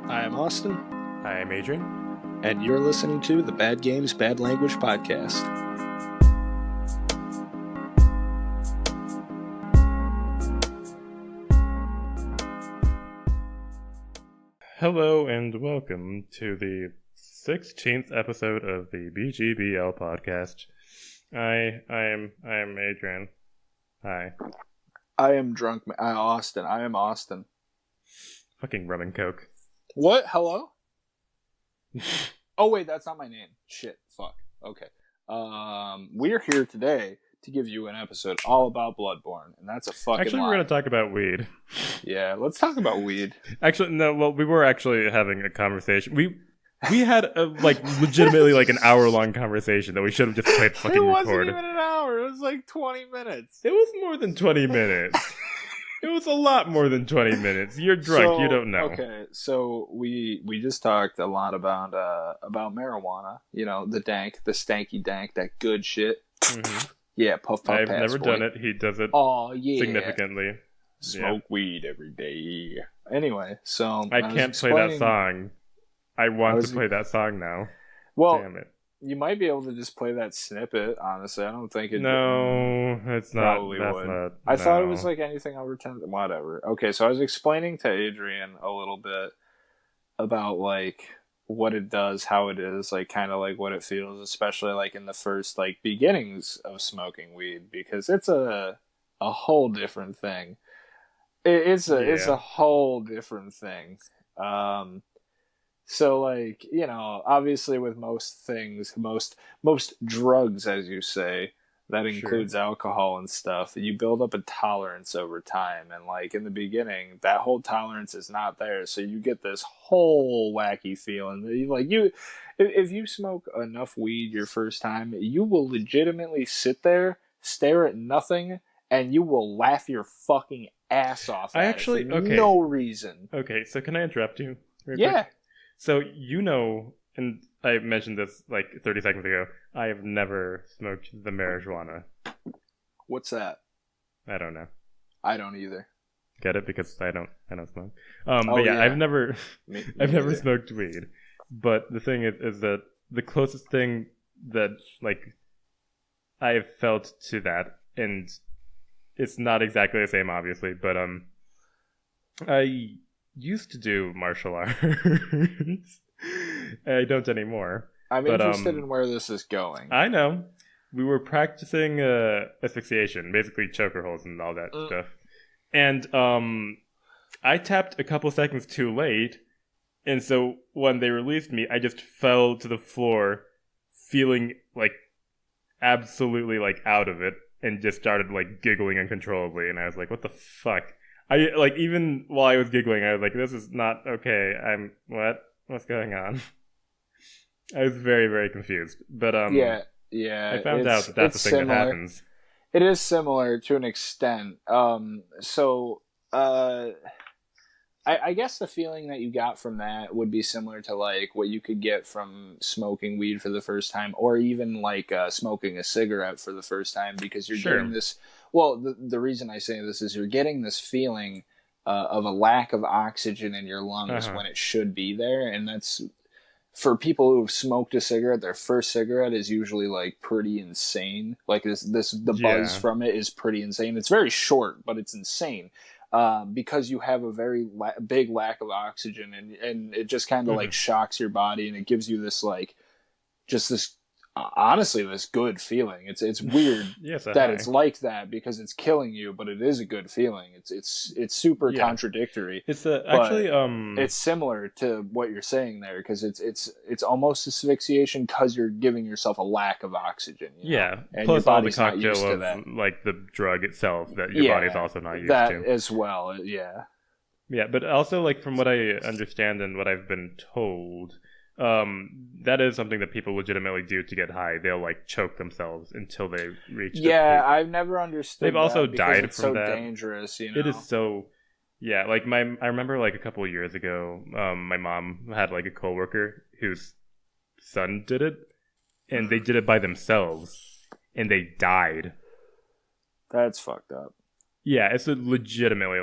I am Austin. I am Adrian. And you're listening to the Bad Games, Bad Language podcast. Hello and welcome to the 16th episode of the BGBL podcast. I am Adrian. Hi. I am drunk. Austin. I am Austin. Fucking rum and coke. What? Hello? Oh wait, that's not my name. Shit. Fuck. Okay. We're here today to give you an episode all about Bloodborne, and that's a fucking Actually, lie. we're going to talk about weed. Yeah, let's talk about weed. Actually, no, well, we were actually having a conversation. We had a, legitimately an hour-long conversation that we should have just played fucking record. It wasn't even an hour. It was like 20 minutes. It was more than 20 minutes. It was a lot more than 20 minutes. You're drunk. You don't know. Okay, so we just talked a lot about marijuana. You know, the stanky dank, that good shit. Mm-hmm. Yeah, puff puff. I've never done it. He does it. Oh yeah, significantly. Smoke weed every day. Anyway, so I can't play that song. I want to play that song now. Well, damn it. You might be able to just play that snippet, honestly. I don't think it... No, it's not. Probably would. I thought it was like anything over 10... Whatever. Okay, so I was explaining to Adrian a little bit about, what it does, how it is, kind of what it feels, especially, in the first, beginnings of smoking weed, because it's a whole different thing. It's a whole different thing. So, obviously with most things, most drugs, as you say, that includes alcohol and stuff, you build up a tolerance over time. And, in the beginning, that whole tolerance is not there. So you get this whole wacky feeling. If you smoke enough weed your first time, you will legitimately sit there, stare at nothing, and you will laugh your fucking ass off at it for no reason. Okay, so can I interrupt you? Yeah. Quick? So, and I mentioned this 30 seconds ago, I have never smoked the marijuana. What's that? I don't know. I don't either. Get it? Because I don't smoke. Yeah. I've never never smoked weed. But the thing is that the closest thing that I've felt to that, and it's not exactly the same obviously, but I used to do martial arts. I don't anymore. I'm interested in where this is going. I know. We were practicing asphyxiation, basically choker holds and all that stuff. And I tapped a couple seconds too late, and so when they released me, I just fell to the floor feeling absolutely out of it, and just started giggling uncontrollably, and I was like, what the fuck? I even while I was giggling, I was like, "This is not okay. What's going on?" I was very, very confused. But yeah. I found out that's the thing that happens. It is similar to an extent. I guess the feeling that you got from that would be similar to what you could get from smoking weed for the first time, or even smoking a cigarette for the first time, because you're getting this. Well, the reason I say this is you're getting this feeling of a lack of oxygen in your lungs when it should be there, and that's for people who have smoked a cigarette. Their first cigarette is usually pretty insane. The buzz from it is pretty insane. It's very short, but it's insane. Because you have a very big lack of oxygen, and it just kind of shocks your body, and it gives you this just this honestly this good feeling. It's weird that it's like that because it's killing you, but it is a good feeling. It's super contradictory. It's actually it's similar to what you're saying there, because it's almost asphyxiation because you're giving yourself a lack of oxygen. And plus all the cocktail of the drug itself that your body's also not used to. That as well, yeah. Yeah, but also from what I understand and what I've been told, that is something that people legitimately do to get high. They'll choke themselves until they reach the peak. I've never understood. They've also died from that. It's so dangerous, It is so. Yeah, I remember a couple of years ago, my mom had a coworker whose son did it, and they did it by themselves, and they died. That's fucked up. Yeah, it's legitimately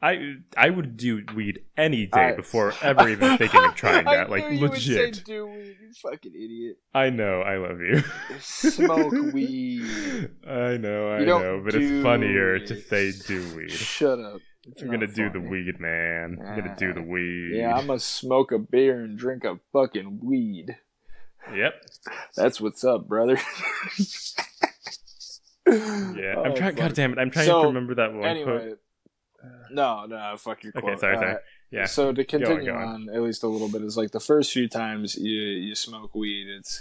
I would do weed any day before ever even thinking of trying that. Like, knew you legit. would say do weed, you fucking idiot. I know, I love you. Smoke weed. I know, You don't but do it's funnier weed. to say do weed. Shut up. I'm gonna do the weed, man. I'm gonna do the weed. Yeah, I'm gonna smoke a beer and drink a fucking weed. Yep. That's what's up, brother. Yeah, I'm trying. God damn it! I'm trying to remember that one. Anyway, quote. No, fuck your quote. Okay, sorry. Yeah. So to continue go on at least a little bit is like the first few times you smoke weed, it's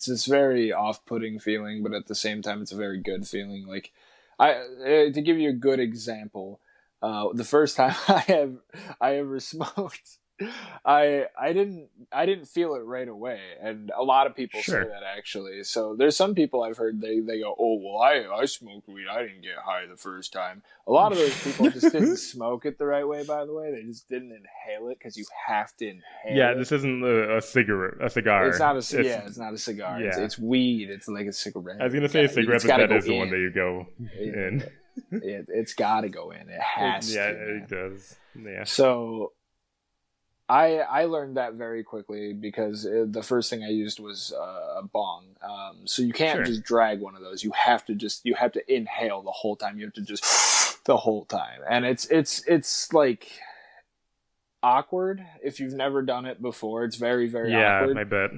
this very off-putting feeling, but at the same time it's a very good feeling. Like to give you a good example, the first time I ever smoked, I didn't feel it right away, and a lot of people say that actually. So there's some people I've heard they go, oh well, I smoked weed, I didn't get high the first time. A lot of those people just didn't smoke it the right way. By the way, they just didn't inhale it because you have to inhale. Yeah, this isn't a cigar. It's not it's not a cigar. Yeah. It's weed. It's like a cigarette. I was gonna say a cigarette, but that is the one that you go in. It's got to go in. It has to. Yeah, it does. Yeah. So I learned that very quickly because the first thing I used was a bong. So you can't just drag one of those. You have to inhale the whole time. You have to just the whole time, and it's like awkward if you've never done it before. It's very, very awkward. Yeah, I bet.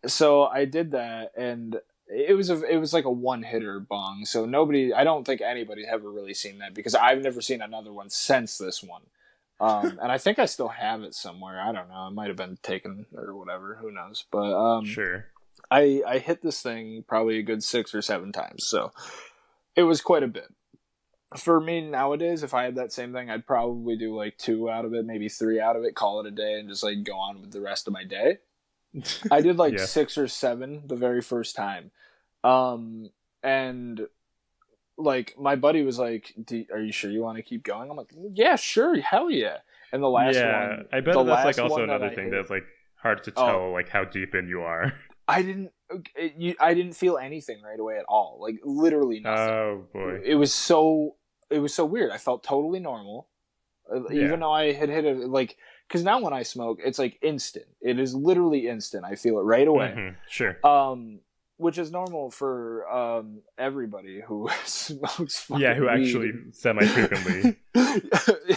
So I did that, and it was like a one-hitter bong. So I don't think anybody ever really seen that because I've never seen another one since this one. And I think I still have it somewhere. I don't know. It might have been taken or whatever. Who knows? But sure. I hit this thing probably a good 6 or 7 times. So it was quite a bit. For me nowadays, if I had that same thing, I'd probably do like 2 out of it, maybe 3 out of it, call it a day, and just like go on with the rest of my day. I did like 6 or 7 the very first time. And like my buddy was like, "Are you sure you want to keep going?" I'm like, "Yeah, sure, hell yeah." And the last one, I bet that's like also another thing that's like hard to tell like how deep in you are. I didn't feel anything right away at all. Like literally nothing. Oh boy, it was so weird. I felt totally normal, even though I had hit it like because now when I smoke, it's like instant. It is literally instant. I feel it right away. Mm-hmm. Sure. Which is normal for everybody who smokes fucking who weed. actually semi-frequently.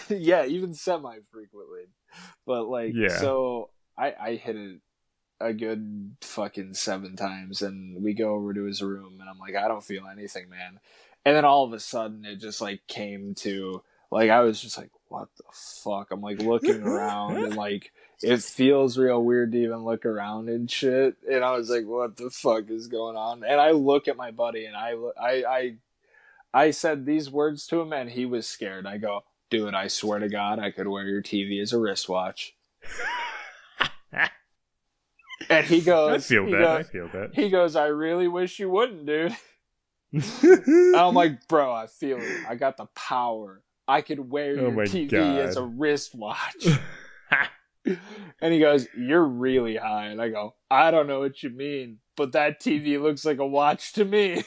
Yeah, even semi-frequently. But like, so I hit it a good fucking 7 times, and we go over to his room, and I'm like, I don't feel anything, man. And then all of a sudden, it just like came to, like, I was just like, what the fuck? I'm like looking around, and like, it feels real weird to even look around and shit. And I was like, what the fuck is going on? And I look at my buddy, and I said these words to him, and he was scared. I go, dude, I swear to God, I could wear your TV as a wristwatch. And he goes, I feel that. He goes, I really wish you wouldn't, dude. And I'm like, bro, I feel it. I got the power. I could wear your TV as a wristwatch. And he goes, you're really high. And I go, I don't know what you mean, but that TV looks like a watch to me.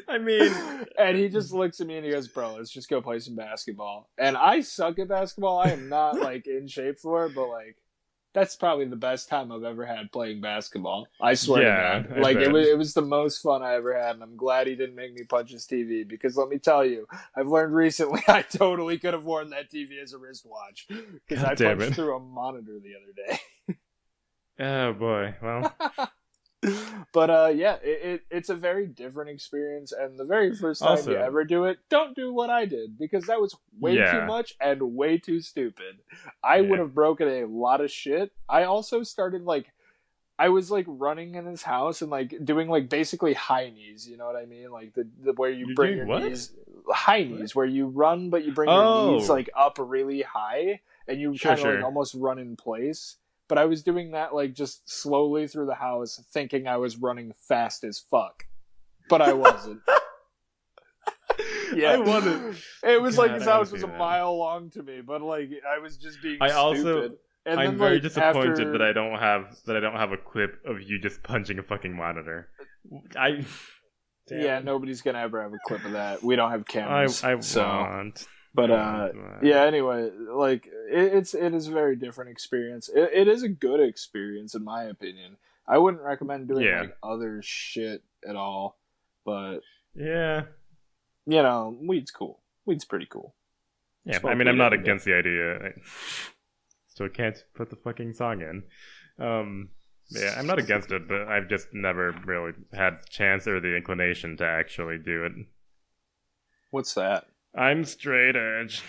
I mean, and he just looks at me and he goes, bro, let's just go play some basketball. And I suck at basketball. I am not like in shape for it, but like that's probably the best time I've ever had playing basketball. I swear to God. Like it was the most fun I ever had, and I'm glad he didn't make me punch his TV because let me tell you, I've learned recently I totally could have worn that TV as a wristwatch because I punched through a monitor the other day. Oh boy, well. But it's a very different experience, and the very first time you ever do it, don't do what I did because that was way too much and way too stupid. I would have broken a lot of shit. I also started I was like running in his house and like doing like basically high knees, you know what I mean? Like the where you bring your knees high knees, where you run but you bring your knees like up really high and you kind of like almost run in place. But I was doing that like just slowly through the house, thinking I was running fast as fuck, but I wasn't. I wasn't. It was like his house was a mile long to me, but like I was just being stupid. And I'm then, very disappointed that I don't have a clip of you just punching a fucking monitor. Damn Yeah, it. nobody's gonna ever have a clip of that. We don't have I cameras, I so. want. But I want. yeah. Anyway, like it is a very different experience. It is a good experience in my opinion. I wouldn't recommend doing Yeah. like other shit at all, but Yeah. weed's cool. Weed's pretty cool. Yeah. I Smoke mean, I'm weed not every day. against the idea. I still can't put the fucking song in. Yeah, I'm not against it, but I've just never really had the chance or the inclination to actually do it. What's that? I'm straight edge.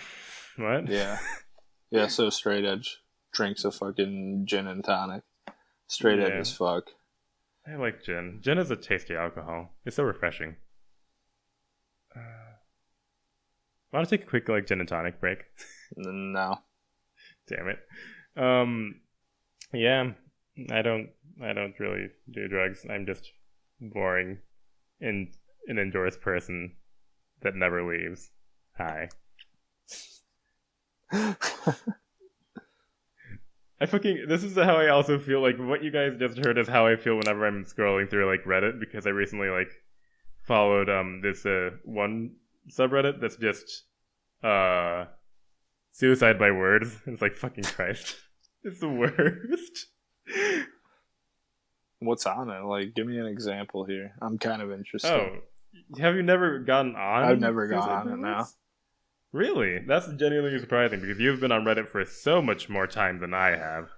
What? Yeah, yeah. So straight edge drinks a fucking gin and tonic. Straight edge Yeah. as fuck. I like gin. Gin is a tasty alcohol. It's so refreshing. Want to take a quick gin and tonic break? No. Damn it. Yeah, I don't really do drugs. I'm just boring and an indoors person that never leaves. Hi. This is how I also feel. Like what you guys just heard is how I feel whenever I'm scrolling through Reddit, because I recently followed this one subreddit that's just suicide by words. It's like, fucking Christ. It's the worst. What's on it? Like, give me an example here. I'm kind of interested. Oh, have you never gotten on? I've never gone suicide on by it now. words? Really? That's genuinely surprising, because you've been on Reddit for so much more time than I have.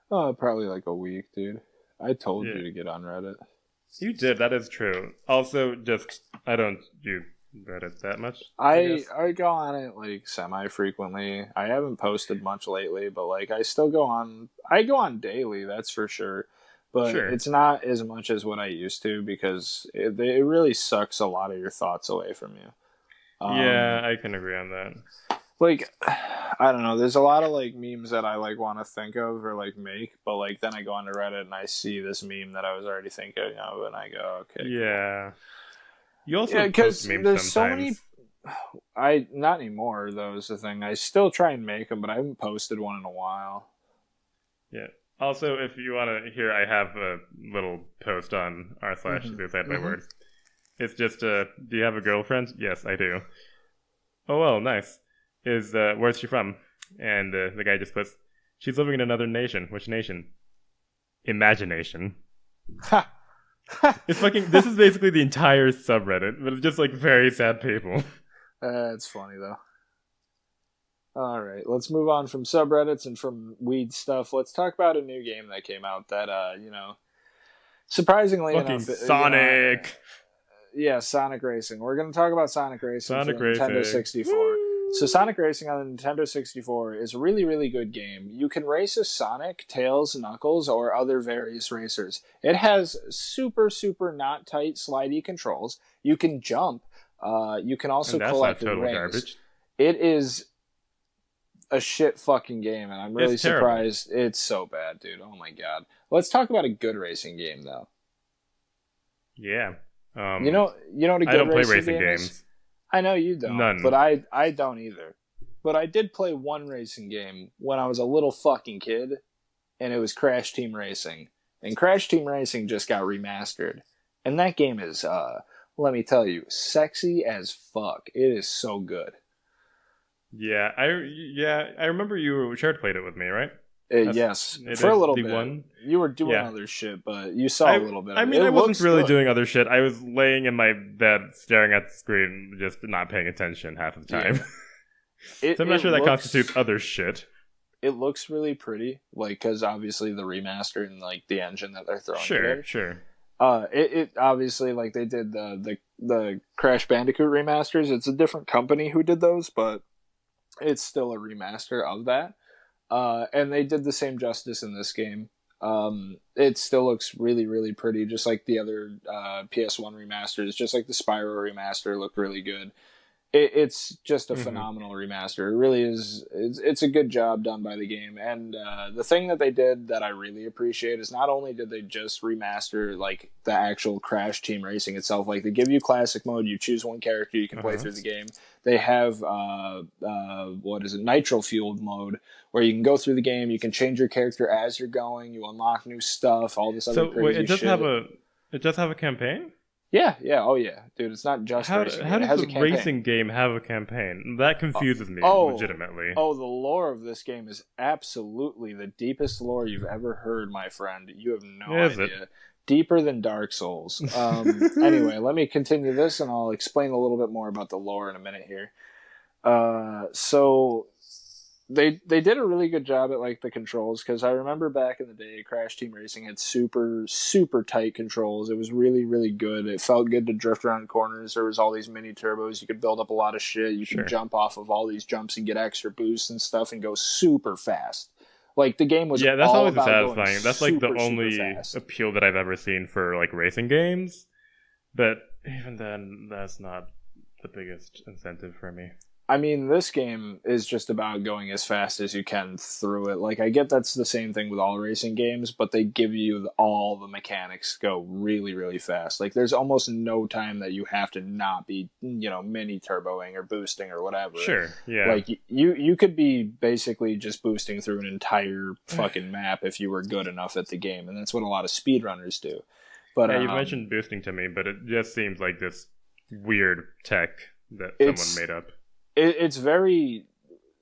Oh, probably like a week, dude. I told Yeah. you to get on Reddit. You did, that is true. Also, I don't do Reddit that much. I go on it like semi-frequently. I haven't posted much lately, but I still go on. I go on daily, that's for sure. But Sure. it's not as much as what I used to, because it really sucks a lot of your thoughts away from you. Yeah, I can agree on that. I don't know. There's a lot of memes that I want to think of or make, but then I go onto Reddit and I see this meme that I was already thinking of, and I go, okay. Yeah. You also because post memes there's sometimes. so many. Not anymore though is the thing. I still try and make them, but I haven't posted one in a while. Yeah. Also, if you want to hear, I have a little post on r/suicide by words. It's just, do you have a girlfriend? Yes, I do. Oh, well, nice. Where's she from? And the guy just puts, she's living in another nation. Which nation? Imagination. Ha! It's this is basically the entire subreddit, but it's just very sad people. It's funny though. All right, let's move on from subreddits and from weed stuff. Let's talk about a new game that came out that surprisingly enough, Sonic. Yeah, Sonic Racing. We're going to talk about Sonic Racing Sonic for the Nintendo Racing. 64. Woo! So Sonic Racing on the Nintendo 64 is a really, really good game. You can race as Sonic, Tails, Knuckles, or other various racers. It has super, super not tight slidey controls. You can jump. You can also And that's collect not total rings. garbage. It is a shit fucking game, and I'm really It's terrible. surprised. It's so bad, dude. Oh my god. Let's talk about a good racing game, though. Yeah. You know what a good I don't play racing racing game games. is? I know you don't. None. But I don't either. But I did play one racing game when I was a little fucking kid, and it was Crash Team Racing. And Crash Team Racing just got remastered. And that game is, let me tell you, sexy as fuck. It is so good. Yeah, I remember you played it with me, right? Yes, it for a is little the bit. one? You were doing Yeah. other shit, but you saw a little bit of it. I mean, It I wasn't looks really good. doing other shit. I was laying in my bed, staring at the screen, just not paying attention half of the time. Yeah. So I'm not sure that constitutes other shit. It looks really pretty, because obviously the remaster and the engine that they're throwing. Sure. It obviously they did the Crash Bandicoot remasters. It's a different company who did those, but it's still a remaster of that. And they did the same justice in this game. It still looks really, really pretty, just like the other PS1 remasters. Just like the Spyro remaster looked really good. It's just a phenomenal remaster. It really is. It's a good job done by the game. And the thing that they did that I really appreciate is not only did they just remaster the actual Crash Team Racing itself, they give you classic mode. You choose one character, you can play through the game. They have nitro fueled mode, where you can go through the game. You can change your character as you're going. You unlock new stuff. All this other crazy it does shit. have a campaign? Oh yeah, dude. It's not just racing How game. It does has a a campaign. racing game have a campaign? That confuses me Oh, legitimately. oh, the lore of this game is absolutely the deepest lore you've ever heard, my friend. You have no Is it? idea. Deeper than Dark Souls. Anyway, let me continue this, and I'll explain a little bit more about the lore in a minute here. So they did a really good job at like the controls, because I remember back in the day Crash Team Racing had super tight controls. It was really good. It felt good to drift around corners. There was all these mini turbos. You could build up a lot of shit. You could jump off of all these jumps and get extra boosts and stuff and go super fast. Like the game was Yeah, that's all always about going satisfying. That's like the super only fast. appeal that I've ever seen for like racing games. But even then, that's not the biggest incentive for me. I mean, this game is just about going as fast as you can through it. Like, I get that's the same thing with all racing games, but they give you all the mechanics go really fast. Like, there's almost no time that you have to not be, mini turboing or boosting or whatever. Sure, yeah. Like, you could be basically just boosting through an entire fucking map if you were good enough at the game, and that's what a lot of speedrunners do. But yeah, you mentioned boosting to me, but it just seems like this weird tech that someone made up. It's very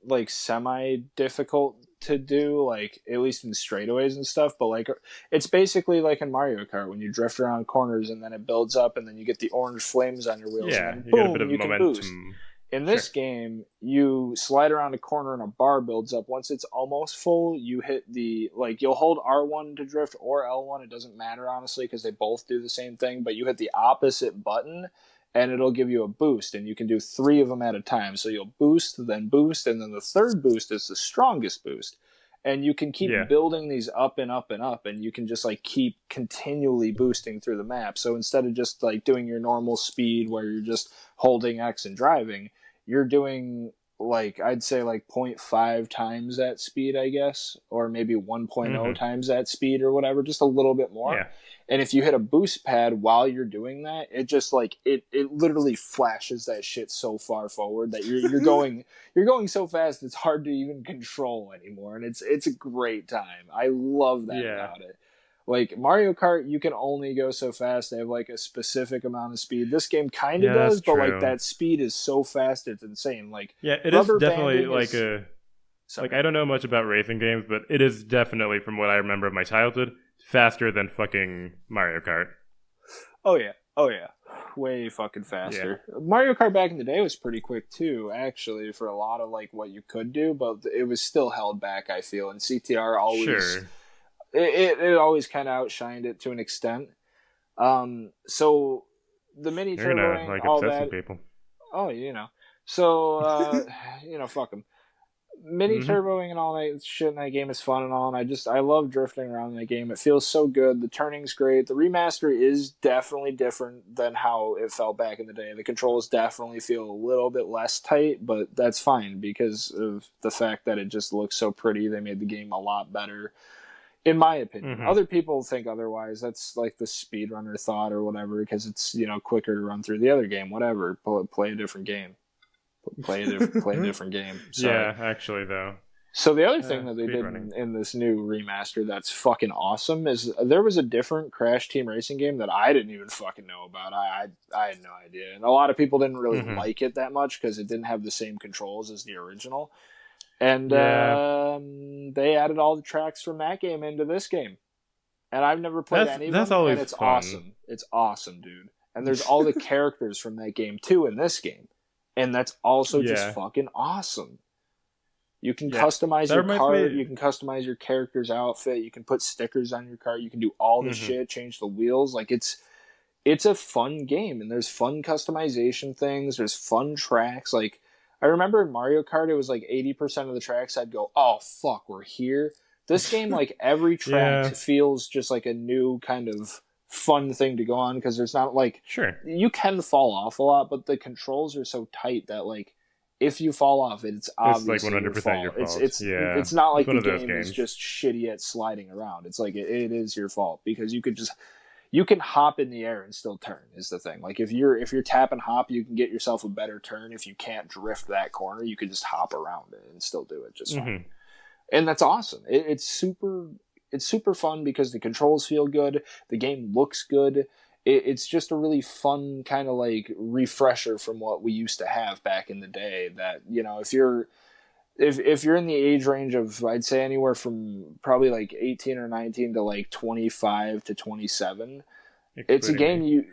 like semi difficult to do, like at least in straightaways and stuff, but like it's basically like in Mario Kart when you drift around corners and then it builds up and then you get the orange flames on your wheels, yeah, and then you boom, get a bit of you momentum. can boost. In this game, you slide around a corner and a bar builds up. Once it's almost full, you hit you'll hold R1 to drift or L1. It doesn't matter, honestly, because they both do the same thing, but you hit the opposite button and it'll give you a boost, and you can do 3 of them at a time. So you'll boost, and then the third boost is the strongest boost. And you can keep building these up and up and up, and you can just like keep continually boosting through the map. So instead of just like doing your normal speed where you're just holding X and driving, you're doing like I'd say like 0.5 times that speed, I guess, or maybe 1.0 times that speed or whatever, just a little bit more. Yeah. And if you hit a boost pad while you're doing that, it just like it literally flashes that shit so far forward that you're going so fast it's hard to even control anymore. And it's a great time. I love that about it. Like Mario Kart, you can only go so fast. They have like a specific amount of speed. This game kind of does, but like that speed is so fast, it's insane. Like it is definitely like like I don't know much about racing games, but it is definitely, from what I remember of my childhood, faster than fucking Mario Kart. Oh yeah, way fucking faster. Yeah. Mario Kart back in the day was pretty quick too, actually, for a lot of like what you could do, but it was still held back, I feel. And CTR always it always kind of outshined it to an extent. So the mini turboing, like all obsessing that. People. Oh, so fuck them. Mini turboing and all that shit in that game is fun and all, and I love drifting around in that game. It feels so good. The turning's great. The remaster is definitely different than how it felt back in the day. The controls definitely feel a little bit less tight, but that's fine because of the fact that it just looks so pretty. They made the game a lot better, in my opinion. Other people think otherwise. That's like the speedrunner thought or whatever, because it's quicker to run through the other game. Whatever, play a different game. Play a different game. Sorry. Yeah, actually, though. So the other thing that they did in this new remaster that's fucking awesome is there was a different Crash Team Racing game that I didn't even fucking know about. I had no idea. And a lot of people didn't really like it that much because it didn't have the same controls as the original. And they added all the tracks from that game into this game. And I've never played any of them, and it's fun. awesome. It's awesome, dude. And there's all the characters from that game, too, in this game. And that's also just fucking awesome. You can customize your car. You can customize your character's outfit. You can put stickers on your car. You can do all the shit, change the wheels. Like, it's a fun game. And there's fun customization things. There's fun tracks. Like, I remember in Mario Kart, it was like 80% of the tracks I'd go, oh, fuck, we're here. This game, like, every track feels just like a new kind of fun thing to go on, because there's not like you can fall off a lot, but the controls are so tight that like if you fall off, it's obviously like 100% your fault. It's not like the game is just shitty at sliding around. It's like it is your fault, because you can hop in the air and still turn is the thing. Like if you're tap and hop, you can get yourself a better turn. If you can't drift that corner, you can just hop around it and still do it just fine. And that's awesome. It's super fun because the controls feel good. The game looks good. it's just a really fun kind of like refresher from what we used to have back in the day. That, you know, if you're in the age range of, I'd say anywhere from probably like 18 or 19 to like 25 to 27, it's a game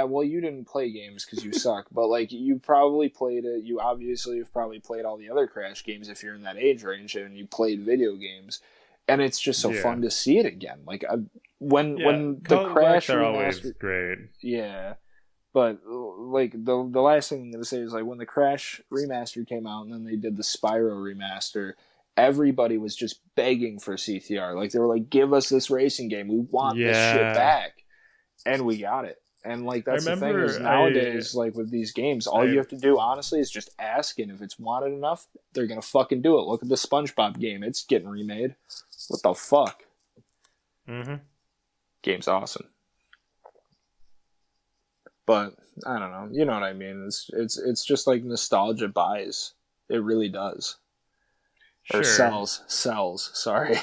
well, you didn't play games because you suck, but like you probably played it. You obviously have probably played all the other Crash games if you're in that age range and you played video games, and it's just so fun to see it again. Like when the Crash are remaster, always great. Yeah, but like the last thing I'm gonna say is like when the Crash remaster came out and then they did the Spyro remaster, everybody was just begging for CTR. Like they were like, "Give us this racing game. We want this shit back." And we got it. And like that's the thing is nowadays, like with these games, all you have to do honestly is just ask, and if it's wanted enough, they're gonna fucking do it. Look at the SpongeBob game; it's getting remade. What the fuck? Game's awesome, but I don't know. You know what I mean? It's just like nostalgia buys. It really does. Or sells. Sorry.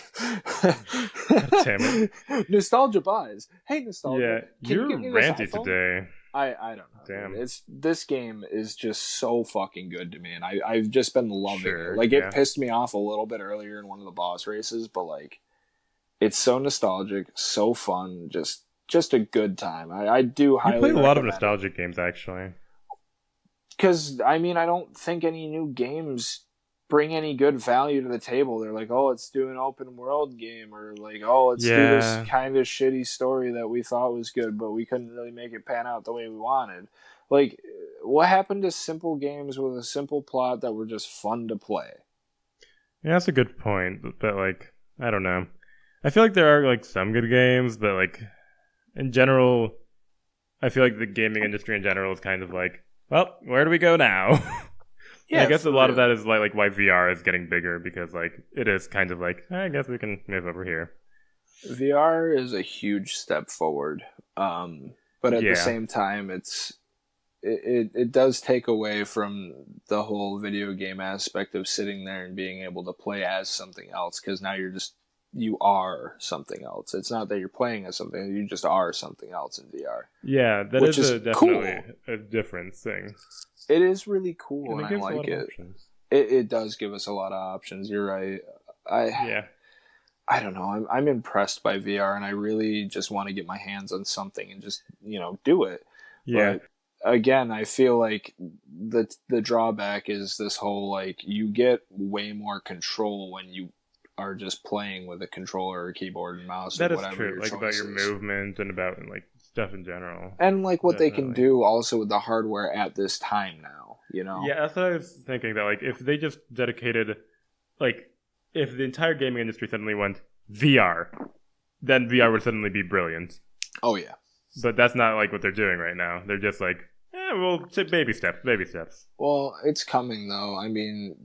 Damn it. Nostalgia buys. Hey, nostalgia. Yeah, you're ranty today. I don't know. Damn. This game is just so fucking good to me, and I've just been loving it. Like it pissed me off a little bit earlier in one of the boss races, but like it's so nostalgic, so fun, just a good time. I do highly recommend. You play a lot of nostalgic games, actually. Because I mean, I don't think any new games bring any good value to the table. They're like, oh, let's do an open world game, or like, oh, let's do this kind of shitty story that we thought was good, but we couldn't really make it pan out the way we wanted. Like, what happened to simple games with a simple plot that were just fun to play? Yeah, that's a good point, but like, I don't know. I feel like there are like some good games, but like, in general, I feel like the gaming industry in general is kind of like, well, where do we go now? Yeah, I guess a lot of that is like why VR is getting bigger, because like it is kind of like, I guess we can move over here. VR is a huge step forward, but at the same time, it does take away from the whole video game aspect of sitting there and being able to play as something else, because now you are something else. It's not that you're playing as something; you just are something else in VR. Yeah, that is definitely a different thing. It is really cool, and I like it. It does give us a lot of options. You're right. I don't know. I'm impressed by VR, and I really just want to get my hands on something and just do it. Yeah. But again, I feel like the drawback is this whole like you get way more control when you are just playing with a controller or keyboard and mouse. That or is whatever true. Like about your movement and about like stuff in general, and like what they can do also with the hardware at this time now. Yeah, that's what I was thinking. That like if they just dedicated, like if the entire gaming industry suddenly went VR, then VR would suddenly be brilliant. Oh yeah, but that's not like what they're doing right now. They're just like, we'll take baby steps. Well, it's coming though. I mean,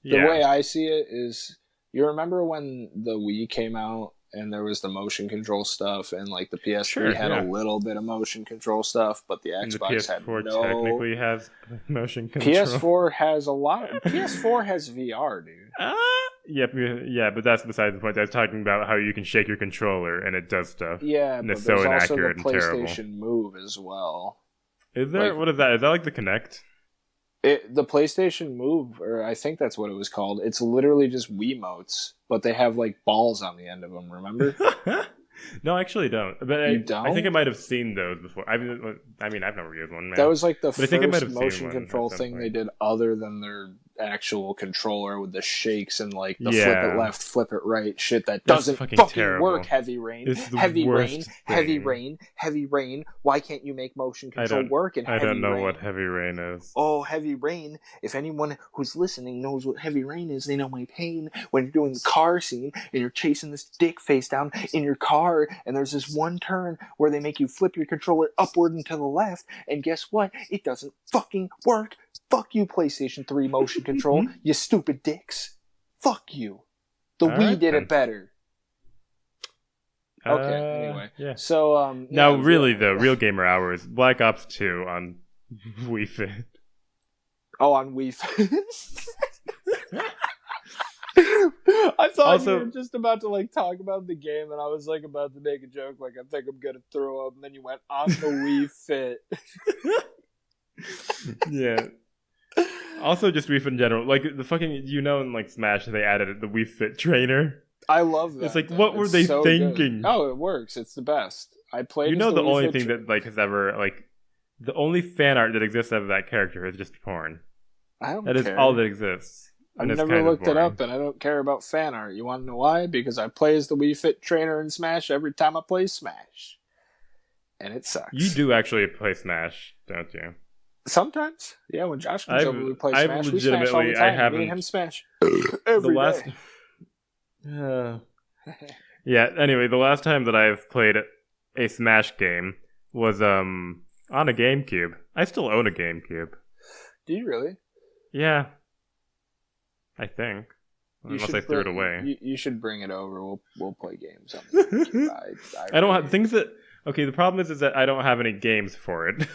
the way I see it is, you remember when the Wii came out and there was the motion control stuff, and like the PS3 had a little bit of motion control stuff, but the Xbox had no. PS4 technically has motion control. PS4 has a lot. PS4 has VR, dude. Yeah, but that's beside the point. I was talking about how you can shake your controller and it does stuff. Yeah, and but it's there's so also inaccurate the and terrible. PlayStation Move as well. Is there? What is that? Is that like the Kinect? The PlayStation Move, or I think that's what it was called. It's literally just Wiimotes, but they have like balls on the end of them. Remember? No, I actually don't. But you don't? I think I might have seen those before. I mean, I've never used one. Man. That was like the first motion control thing they did, other than their actual controller with the shakes and like the flip it left, flip it right shit that doesn't fucking work. Heavy Rain, Heavy Rain. Why can't you make motion control work in Heavy Rain? I don't know what Heavy Rain is. Oh, Heavy Rain. If anyone who's listening knows what Heavy Rain is, they know my pain when you're doing the car scene and you're chasing this dick face down in your car, and there's this one turn where they make you flip your controller upward and to the left, and guess what? It doesn't fucking work. Fuck you, PlayStation 3 motion control, you stupid dicks. Fuck you. The Wii did it better. Okay, anyway. Yeah. So, now, really, though, Real Gamer Hours, Black Ops 2 on Wii Fit. Oh, on Wii Fit. I thought you were Also, just about to like talk about the game, and I was like about to make a joke, like I think I'm gonna throw up, and then you went on the Wii Fit. yeah. Also, just Wii Fit in general, like the fucking in like Smash, they added the Wii Fit trainer. I love that. It's like, though. what were they so thinking? Good. Oh, it works. It's the best. I played. You know, the the Wii only Fit thing that like has ever like the only fan art that exists of that character is just porn. I don't That is care. all that exists. I've never looked it up, and I don't care about fan art. You want to know why? Because I play as the Wii Fit trainer in Smash every time I play Smash, and it sucks. You do actually play Smash, don't you? Sometimes, yeah. When Josh comes over, we play Smash. We smash all the time. I haven't. Me and him smash every day. Yeah. Anyway, the last time that I've played a Smash game was on a GameCube. I still own a GameCube. Do you really? Yeah. I think. Unless I threw it away. You should bring it over. We'll play games on the GameCube. I don't have things that. Okay, the problem is that I don't have any games for it.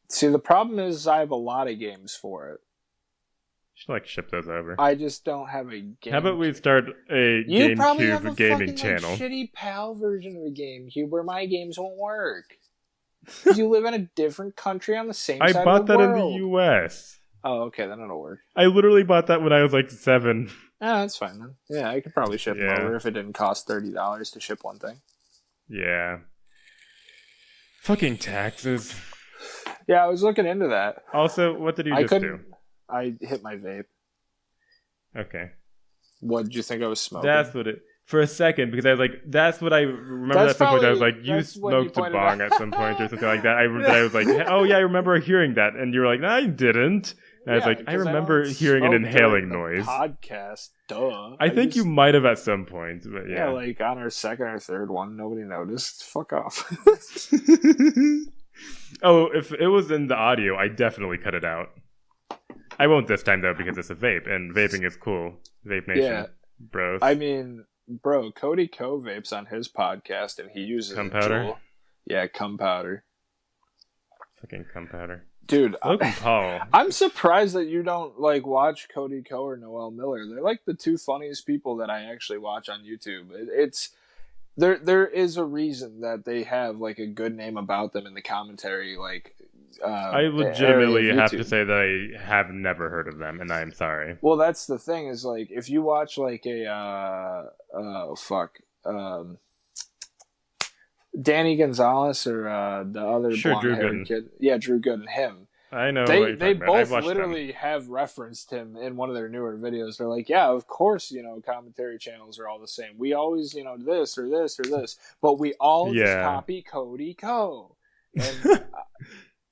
See, the problem is I have a lot of games for it. You should like ship those over. I just don't have a game. How about we start a you probably GameCube have a gaming fucking, channel? Like, shitty PAL version of the GameCube where my games won't work. Because you live in a different country on the same side of the world. I bought that in the US. Oh, okay, then it'll work. I literally bought that when I was like 7. Ah, that's fine then. Yeah, I could probably ship them over if it didn't cost $30 to ship one thing. Yeah. Fucking taxes. Yeah, I was looking into that. Also, what did you just do? I hit my vape. Okay. What did you think I was smoking? That's what it... For a second, because I was like, that's what I remember at some point. I was like, you smoked a bong at some point or something like that. I was like, oh yeah, I remember hearing that. And you were like, no, I didn't. And I was like, I remember hearing an inhaling noise. Podcast, duh. I think you might have at some point, but yeah. Yeah, like on our second or third one, nobody noticed. Fuck off. Oh, if it was in the audio, I definitely cut it out. I won't this time though, because it's a vape, and vaping is cool. Vape Nation, bros. I mean, bro, Cody Co vapes on his podcast, and he uses cum powder. Juul. Yeah, cum powder. Fucking cum powder, dude. Logan Paul. I'm surprised that you don't like watch Cody Co or Noel Miller. They're like the two funniest people that I actually watch on YouTube. It's there is a reason that they have like a good name about them in the commentary. Like, I legitimately have to say that I have never heard of them, and I'm sorry. Well, that's the thing is like if you watch like a Danny Gonzalez or the other blonde-haired kid, yeah, Drew Gooden, him. I know they both literally have referenced him in one of their newer videos. They're like, yeah, of course, commentary channels are all the same. We always, this or this or this, but we all just copy Cody Co. And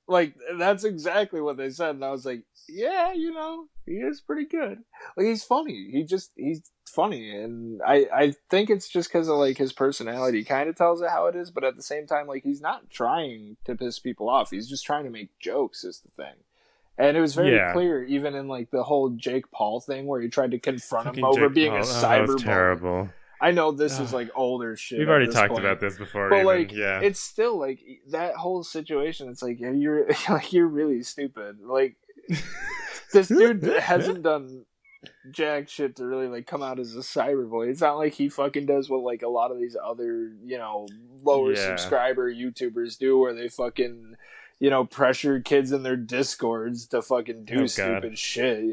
like that's exactly what they said, and I was like, yeah, he is pretty good. Like he's funny. He's funny, and I think it's just because of like his personality. He kind of tells it how it is, but at the same time, like he's not trying to piss people off. He's just trying to make jokes. Is the thing, and it was very clear, even in like the whole Jake Paul thing, where he tried to confront him over being a cyber. That was terrible. I know this is like older shit. We've already talked about this before, but like, it's still like that whole situation. It's like you're really stupid. Like this dude hasn't done jack shit to really like come out as a cyberboy. It's not like he fucking does what like a lot of these other lower subscriber YouTubers do, where they fucking pressure kids in their discords to fucking do stupid shit.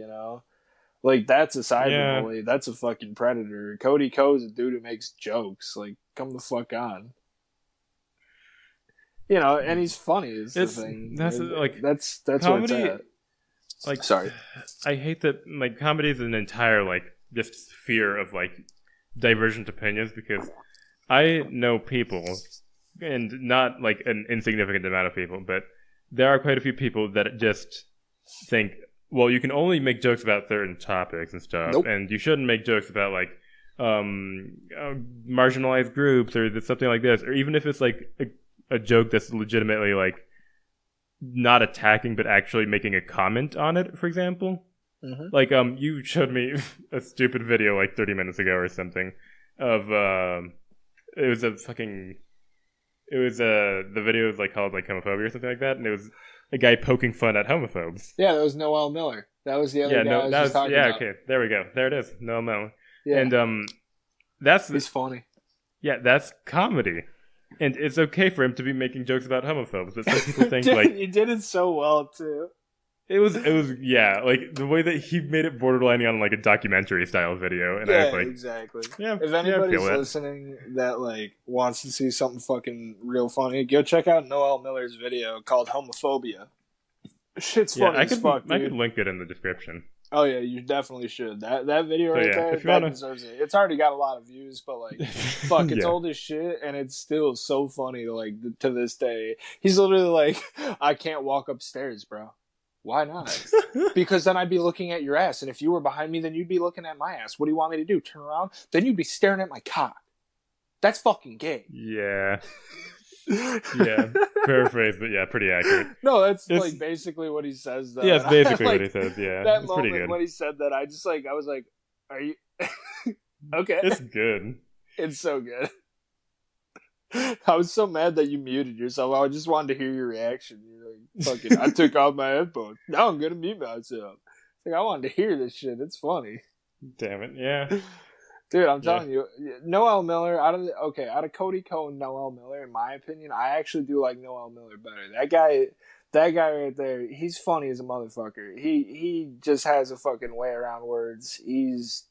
Like, that's a cyberbully. That's a fucking predator. Cody Co's a dude who makes jokes. Like, come the fuck on. And he's funny is the thing. That's comedy, what it's at. Like, sorry. I hate that, like, comedy is an entire, like, just sphere of, like, divergent opinions, because I know people, and not, like, an insignificant amount of people, but there are quite a few people that just think, well, you can only make jokes about certain topics and stuff, and you shouldn't make jokes about, like, marginalized groups or something like this, or even if it's, like, a joke that's legitimately, like, not attacking but actually making a comment on it, for example. Mm-hmm. Like, you showed me a stupid video, like, 30 minutes ago or something, of, the video was, like, called, like, homophobia or something like that, and it was a guy poking fun at homophobes. Yeah, that was Noel Miller. That was the other guy I was just talking about. Okay, there we go. There it is, Noel Miller. Yeah. And He's funny. Yeah, that's comedy. And it's okay for him to be making jokes about homophobes, but some people think Dude, he did it so well too. It was like the way that he made it borderlining on like a documentary style video, and I was like, exactly. Yeah, if anybody's I listening that like wants to see something fucking real funny, go check out Noel Miller's video called Homophobia. Shit's funny as fuck, dude. I could link it in the description. Oh yeah, you definitely should. That video there, deserves it. It's already got a lot of views, but like, fuck, it's old as shit, and it's still so funny to like to this day. He's literally like, I can't walk upstairs, bro. Why not? Because then I'd be looking at your ass, and if you were behind me, then you'd be looking at my ass. What do you want me to do? Turn around? Then you'd be staring at my cock. That's fucking gay. Yeah. Yeah, paraphrase, but yeah, pretty accurate. No, it's like basically what he says. Though. Yeah, it's basically like, what he says. Yeah, that it's moment pretty good. when he said that, I was like, "Are you okay?" It's good. It's so good. I was so mad that you muted yourself. I just wanted to hear your reaction. You're like, "Fucking, I took off my headphones. Now I'm gonna mute myself." Like, I wanted to hear this shit. It's funny. Damn it, yeah. Dude, I'm telling you, Noel Miller, out of Cody Ko and Noel Miller, in my opinion, I actually do like Noel Miller better. That guy right there, he's funny as a motherfucker. He just has a fucking way around words. He's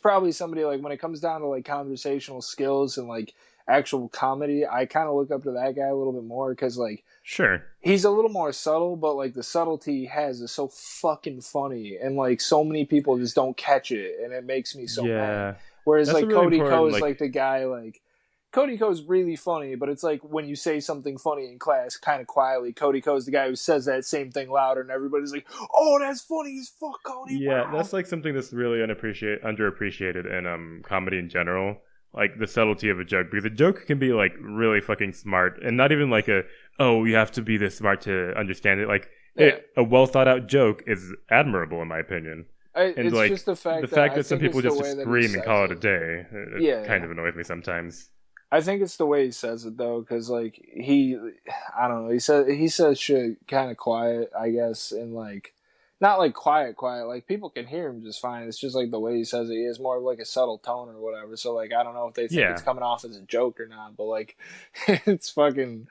probably somebody, like, when it comes down to like conversational skills and like actual comedy, I kind of look up to that guy a little bit more because like, sure, he's a little more subtle, but like the subtlety he has is so fucking funny, and like so many people just don't catch it, and it makes me so mad. Whereas that's like really Cody Ko is like the guy, like Cody Ko's really funny, but it's like when you say something funny in class kind of quietly, Cody Ko's the guy who says that same thing louder, and everybody's like, "Oh, that's funny as fuck, Cody." Yeah, wow. That's like something that's really underappreciated in comedy in general. Like the subtlety of a joke, because a joke can be like really fucking smart, and not even like you have to be this smart to understand it. Like a well thought out joke is admirable in my opinion. And it's like just the fact that some people just scream and call it a day, it kind of annoys me sometimes. I think it's the way he says it though, because like I don't know, he says shit kind of quiet, I guess, and like. Not like quiet, like people can hear him just fine. It's just like the way he says it. He has more of like a subtle tone or whatever. So like I don't know if they think it's coming off as a joke or not, but like it's fucking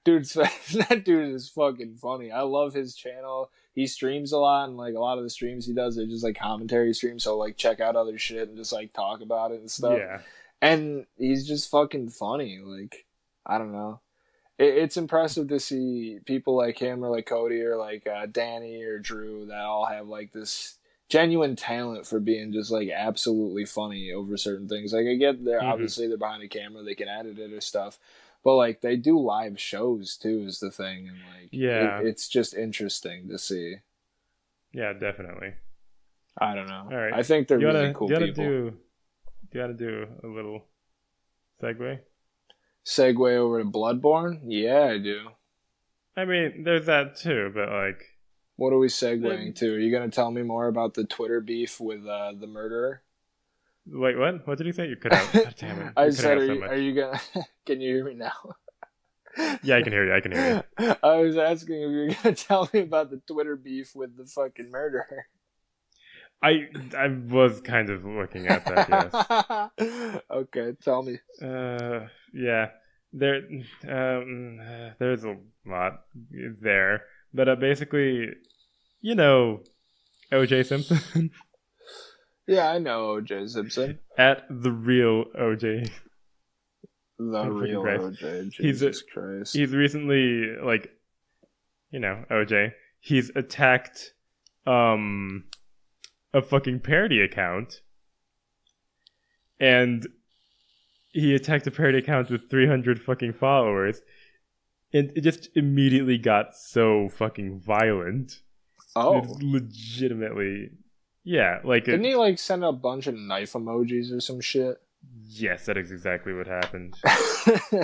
that dude is fucking funny. I love his channel. He streams a lot, and like a lot of the streams he does are just like commentary streams. So like check out other shit and just like talk about it and stuff. Yeah, and he's just fucking funny. Like I don't know. It's impressive to see people like him or like Cody or like Danny or Drew that all have like this genuine talent for being just like absolutely funny over certain things. Like I get obviously they're behind a camera, they can edit it or stuff, but like they do live shows too is the thing, and like it's just interesting to see. Yeah, definitely. I don't know. All right, I think they're really cool people. You gotta do a little segue. Segue over to Bloodborne? Yeah, I do. I mean, there's that too, but like... What are we segueing to? Are you going to tell me more about the Twitter beef with the murderer? Wait, what? What did you say? You cut out. God damn it. I said, are you going to... Can you hear me now? Yeah, I can hear you. I was asking if you were going to tell me about the Twitter beef with the fucking murderer. I was kind of looking at that, yes. Okay, tell me. Yeah, there's a lot there, but basically, you know, O.J. Simpson. Yeah, I know O.J. Simpson. At the real O.J. The real O.J. Jesus Christ. He's recently, like, you know, O.J. He's attacked a fucking parody account, and he attacked a parody account with 300 fucking followers, and it just immediately got so fucking violent. Oh, it's legitimately, yeah. Like, didn't he like send a bunch of knife emojis or some shit? Yes, that is exactly what happened.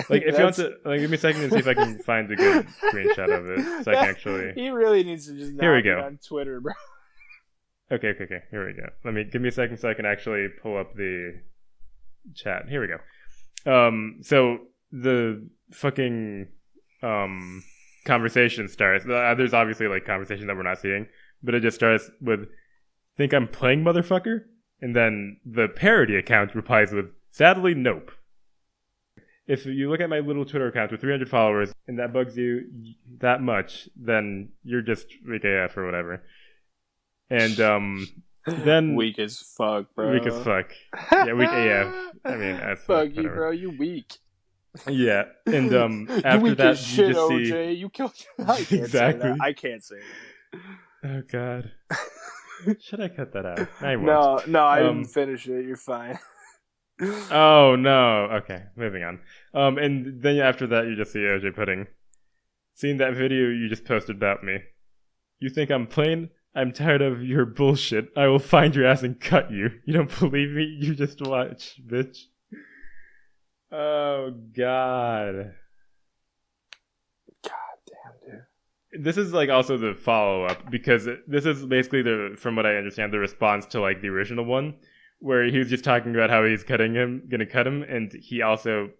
Like, if you want to, like, give me a second and see if I can find a good screenshot of it, so I can actually. He really needs to just. Here we go. On Twitter, bro. Okay. Here we go. Give me a second so I can actually pull up the chat. Here we go. So the fucking conversation starts. There's obviously like conversation that we're not seeing, but it just starts with, "Think I'm playing, motherfucker?" And then the parody account replies with, sadly, nope. If you look at my little Twitter account with 300 followers and that bugs you that much, then you're just weak AF or whatever. And then weak as fuck, bro. Weak as fuck. Yeah, weak AF. I mean, as fuck. Fuck you, bro. You weak. Yeah, and you after weak that, as shit, you just OJ. see You killed. I can't exactly. Say that. I can't say that. Oh God. Should I cut that out? I won't. No, I didn't finish it. You're fine. Oh no. Okay, moving on. And then after that, you just see OJ putting, seeing that video you just posted about me. You think I'm plain? I'm tired of your bullshit. I will find your ass and cut you. You don't believe me? You just watch, bitch. Oh God. God damn, dude. This is like also the follow-up, because this is basically from what I understand, the response to like the original one, where he was just talking about how he's gonna cut him, and he also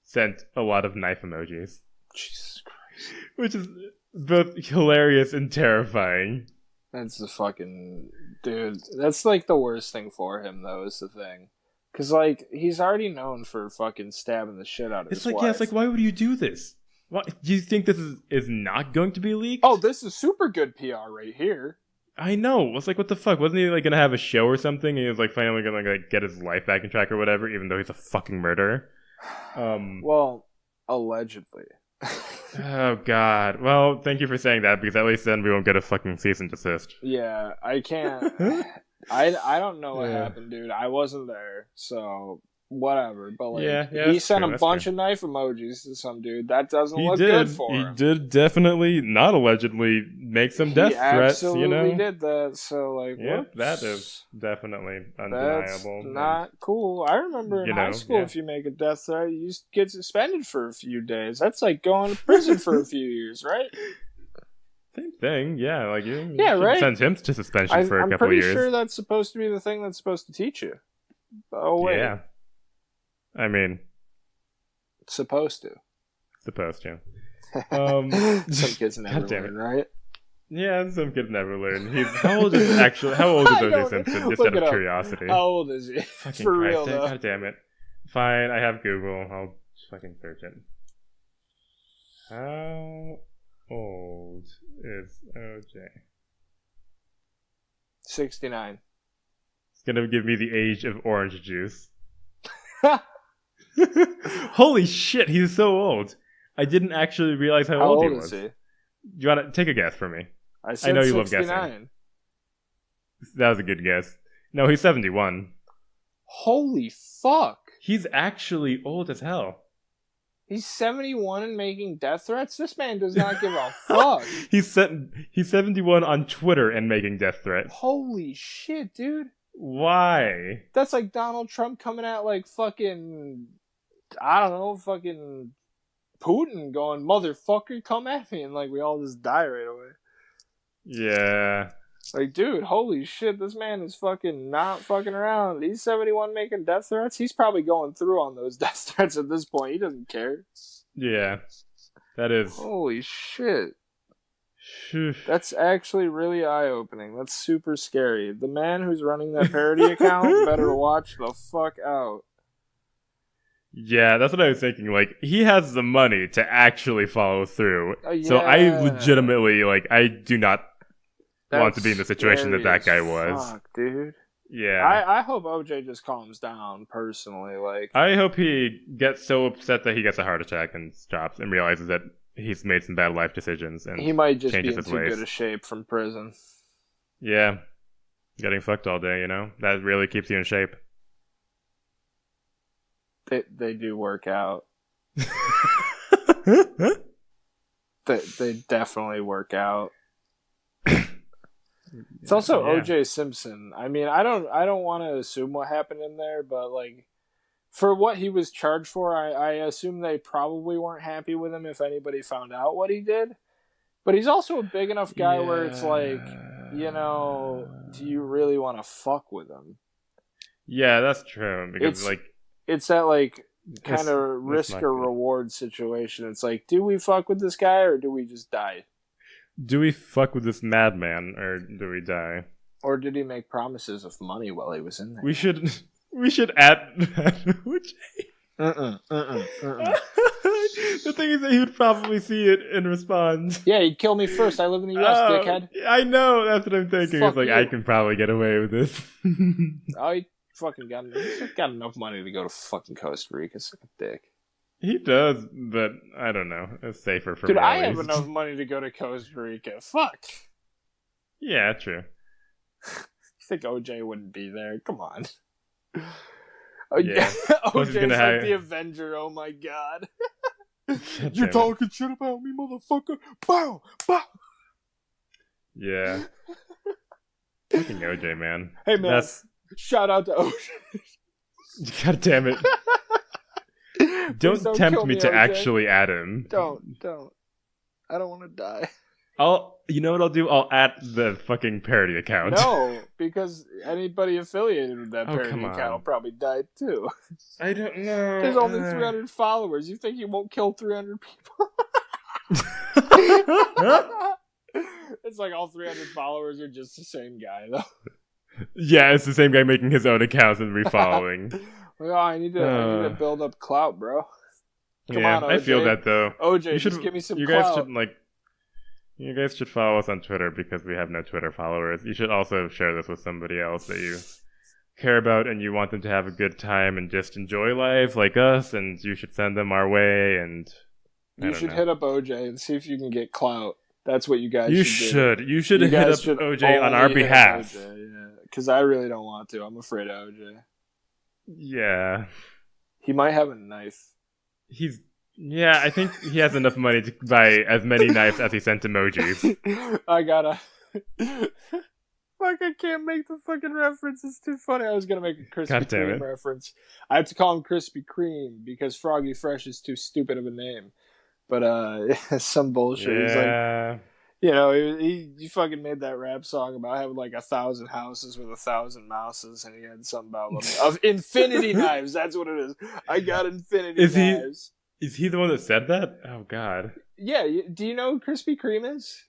sent a lot of knife emojis. Jesus Christ. Which is both hilarious and terrifying. That's the fucking... Dude, that's like the worst thing for him, though, is the thing. Because, like, he's already known for fucking stabbing the shit out of his wife. Yeah, it's like, why would you do this? What, do you think this is not going to be leaked? Oh, this is super good PR right here. I know. It's like, what the fuck? Wasn't he like gonna have a show or something? And he was like finally gonna like get his life back in track or whatever, even though he's a fucking murderer. Well, allegedly. Oh God. Well, thank you for saying that, because at least then we won't get a fucking cease and desist. Yeah, I can't. I don't know what happened, dude. I wasn't there, so whatever. But like, he sent a bunch of knife emojis to some dude. That doesn't look good for him. He did definitely, not allegedly, make some death threats. You know, absolutely did that. So like, yep, that is definitely undeniable. That's not cool. I remember in high school, if you make a death threat, you just get suspended for a few days. That's like going to prison for a few years, right? Same thing, yeah. Like you right? Send him to suspension for a couple of years. I'm pretty sure that's supposed to be the thing that's supposed to teach you. Oh wait, yeah. I mean, supposed to. Some kids never learn, right? Yeah, some kids never learn. How old is O.J. Simpson? Just out of curiosity. How old is he? Fucking For Christ, real though. God damn it. Fine, I have Google. I'll fucking search it. How old is O.J.? 69. It's gonna give me the age of orange juice. Holy shit, he's so old. I didn't actually realize how old he was. Is he? Do you want to take a guess for me? I know you 69. Love guessing. That was a good guess. No, he's 71. Holy fuck. He's actually old as hell. He's 71 and making death threats? This man does not give a fuck. He's 71 on Twitter and making death threats. Holy shit, dude. Why? That's like Donald Trump coming at like fucking, I don't know, fucking Putin going, motherfucker, come at me, and like we all just die right away. Yeah. Like, dude, holy shit, this man is fucking not fucking around. He's 71 making death threats. He's probably going through on those death threats at this point. He doesn't care. Yeah. That is. Holy shit. That's actually really eye-opening. That's super scary. The man who's running that parody account better watch the fuck out. Yeah, that's what I was thinking. Like, he has the money to actually follow through. Yeah. So I legitimately, like, I do not want to be in the situation that guy was. Fuck, dude. Yeah. I hope OJ just calms down, personally. Like, I hope he gets so upset that he gets a heart attack and stops and realizes that he's made some bad life decisions, and he might just be in too ways. Good a shape from prison. Yeah, getting fucked all day, that really keeps you in shape. They do work out. they definitely work out. It's also O.J. Simpson. I mean, I don't want to assume what happened in there, but like, for what he was charged for, I assume they probably weren't happy with him if anybody found out what he did. But he's also a big enough guy where it's like, do you really want to fuck with him? Yeah, that's true. Because it's that like kind of risk or reward situation. It's like, do we fuck with this guy or do we just die? Do we fuck with this madman or do we die? Or did he make promises of money while he was in there? We should add OJ. The thing is that he would probably see it and respond. Yeah, he'd kill me first. I live in the U.S., dickhead. I know, that's what I'm thinking. Fuck it's like, you. I can probably get away with this. Oh, he fucking he's got enough money to go to fucking Costa Rica. Suck a dick. He does, but I don't know. It's safer for me. Dude, at I have least. enough money to go to Costa Rica. Fuck. Yeah, true. You think OJ wouldn't be there? Come on. Yeah. OJ's like the Avenger. Oh my god. You're talking shit about me, motherfucker. Bow, bow. Yeah. Fucking OJ, man. Hey, man. Shout out to OJ. God damn it. Don't tempt me to OJ. Actually add him. Don't. I don't want to die. You know what I'll do? I'll add the fucking parody account. No, because anybody affiliated with that parody account will probably die too. I don't know. There's only 300 followers. You think he won't kill 300 people? It's like all 300 followers are just the same guy, though. Yeah, it's the same guy making his own accounts and refollowing. Well, I need to build up clout, bro. Come on, OJ. I feel that though. OJ, just give me some clout. You guys should follow us on Twitter because we have no Twitter followers. You should also share this with somebody else that you care about and you want them to have a good time and just enjoy life like us, and you should send them our way. And you should hit up OJ and see if you can get clout. That's what you guys should do. You should hit up OJ on our behalf. Because I really don't want to. I'm afraid of OJ. Yeah. He might have a knife. Yeah, I think he has enough money to buy as many knives as he sent emojis. I gotta... Fuck, I can't make the fucking reference. It's too funny. I was gonna make a Krispy Kreme reference. I have to call him Krispy Kreme because Froggy Fresh is too stupid of a name. But, some bullshit. Yeah. He's like... You know, he fucking made that rap song about having like 1,000 houses with 1,000 mouses, and he had something about of infinity knives. That's what it is. I got infinity knives. Is he the one that said that? Oh God. Yeah. Do you know who Krispy Kreme is?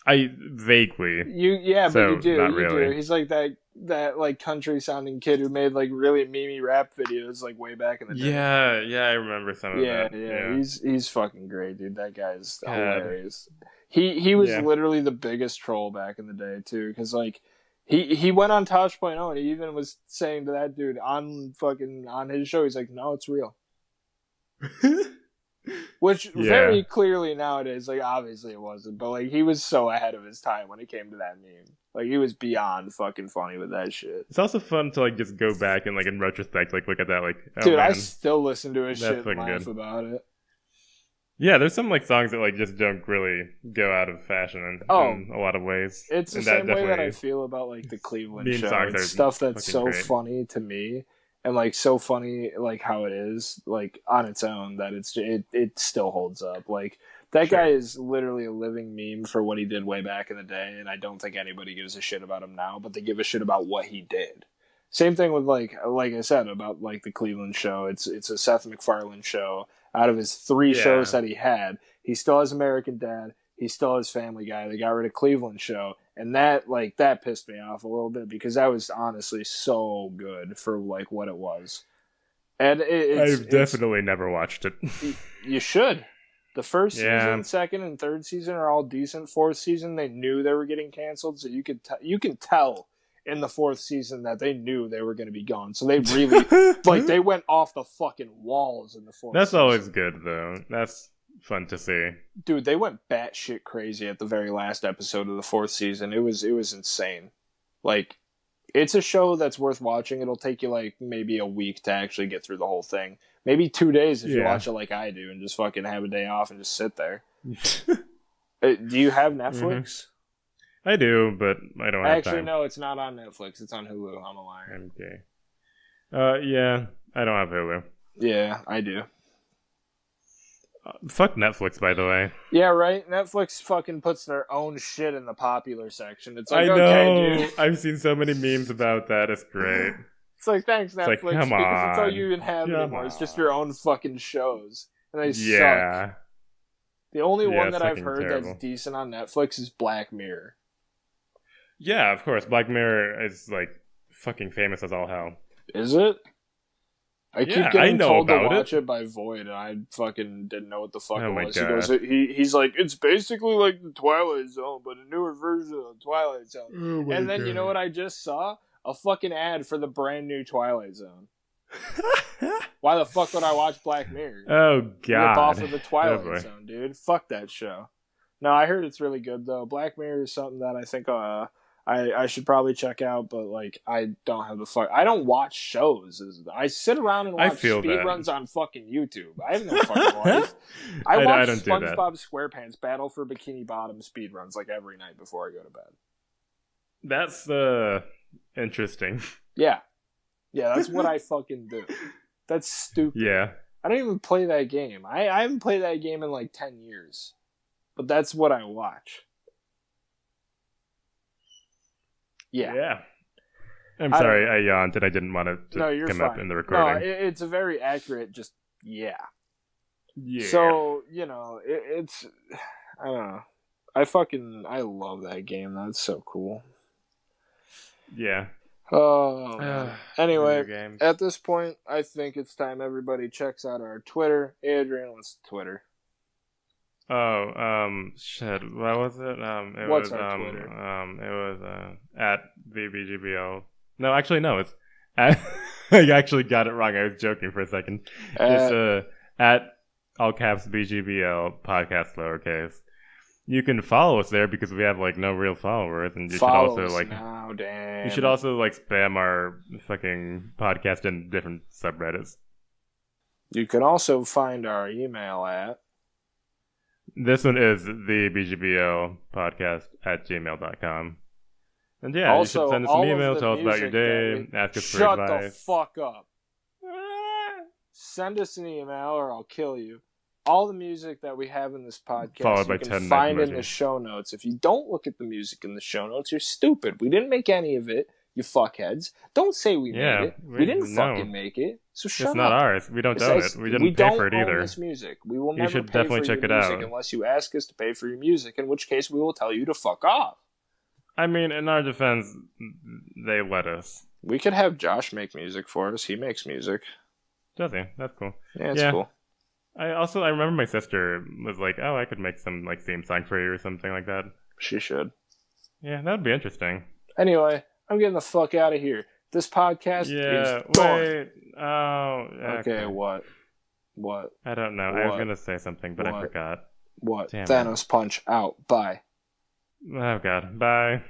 I vaguely. But you do. Not really. Do. He's like that like country sounding kid who made like really memey rap videos like way back in the day. Yeah, I remember some of that. Yeah. He's fucking great, dude. That guy's hilarious. He was literally the biggest troll back in the day too, because like he went on Tosh.0 and he even was saying to that dude on his show, he's like, no, it's real. Which very clearly nowadays, like obviously it wasn't, but like he was so ahead of his time when it came to that meme. Like he was beyond fucking funny with that shit. It's also fun to like just go back and like in retrospect, like look at that, like dude, I still listen to his shit and laugh about it. Yeah, there's some like songs that like just don't really go out of fashion in a lot of ways. It's the same way that I feel about like the Cleveland show. It's stuff that's so funny to me. And like so funny, like how it is, like on its own, that it still holds up. Like that guy is literally a living meme for what he did way back in the day, and I don't think anybody gives a shit about him now, but they give a shit about what he did. Same thing with like I said about like the Cleveland show. It's a Seth MacFarlane show. Out of his 3 shows that he had, he still has American Dad. He still has Family Guy. They got rid of Cleveland show. And that pissed me off a little bit because that was honestly so good for like what it was. And I've definitely never watched it. You should. The first season, second, and third season are all decent. Fourth season, they knew they were getting canceled, so you can tell in the fourth season that they knew they were going to be gone. So they really like they went off the fucking walls in the fourth. That's season. Always good though. That's fun to see. Dude, they went batshit crazy at the very last episode of the fourth season. It was insane. Like, it's a show that's worth watching. It'll take you like maybe a week to actually get through the whole thing. Maybe 2 days if you watch it like I do and just fucking have a day off and just sit there. Do you have Netflix? I do, but I don't have time. Actually, no, it's not on Netflix. It's on Hulu. I'm a liar. Okay. Yeah, I don't have Hulu. Yeah, I do. Fuck Netflix, by the way. Yeah, right? Netflix fucking puts their own shit in the popular section. It's like, I know. Okay, dude. I've seen so many memes about that. It's great. It's like, thanks, Netflix, it's like, come because on. it's all you even have anymore. It's just your own fucking shows. And they Yeah. suck. The only one that I've fucking heard terrible. that's decent on Netflix is Black Mirror. Yeah, of course. Black Mirror is like fucking famous as all hell. Is it? I keep Yeah, I getting know told to about it. watch it by Void, and I fucking didn't know what the fuck Oh it my was. god. He's like, it's basically like the Twilight Zone, but a newer version of the Twilight Zone. Oh my And then you know god. what I just saw? A fucking ad for the brand new Twilight Zone. Why the fuck would I watch Black Mirror? Oh Rip off god. of the Oh Twilight boy. Zone, dude. Fuck that show. No, I heard it's really good though. Black Mirror is something that I think I should probably check out, but like I don't have the fuck. I don't watch shows. I sit around and I watch feel speed that. runs on fucking YouTube. I have no fucking life. I watch I don't do that. SpongeBob SquarePants Battle for Bikini Bottom speed runs like every night before I go to bed. That's interesting. Yeah, that's what I fucking do. That's stupid. Yeah. I don't even play that game. I haven't played that game in like 10 years. But that's what I watch. Yeah. I'm sorry, I yawned and I didn't want it to come up in the recording. No, it's a very accurate, just, yeah. Yeah. So, you know, it's, I don't know. I love that game. That's so cool. Yeah. Oh, man. Anyway, games. At this point, I think it's time everybody checks out our Twitter. Adrian, what's Twitter? Oh, shit. What was it? What's our Twitter? It was at the BGBL. No, actually, no. It's at. I actually got it wrong. I was joking for a second. It's at all caps BGBL podcast lowercase. You can follow us there because we have like no real followers, and you should also like now, damn. You should also like spam our fucking podcast in different subreddits. You can also find our email at. This one is the BGBL podcast at gmail.com. And yeah, also, you should send us an email, tell us about your day, ask us for advice. Shut the fuck up. Send us an email or I'll kill you. All the music that we have in this podcast Followed by you can 10 find in the show notes. If you don't look at the music in the show notes, you're stupid. We didn't make any of it, you fuckheads. Don't say we made it. We didn't fucking make it. So shut up. It's not ours. We don't own it. We didn't pay for it either. We don't own this music. We will never should pay definitely for check your it music out. unless you ask us to pay for your music, in which case we will tell you to fuck off. I mean, in our defense, they let us. We could have Josh make music for us. He makes music. Does he? That's cool. Yeah, it's cool. I remember my sister was like, "Oh, I could make some like theme song for you or something like that." She should. Yeah, that would be interesting. Anyway, I'm getting the fuck out of here. This podcast is done. Wait. Oh, okay. What? I don't know. I was gonna say something, but I forgot. What? Damn Thanos punch out. Bye. Oh god. Bye.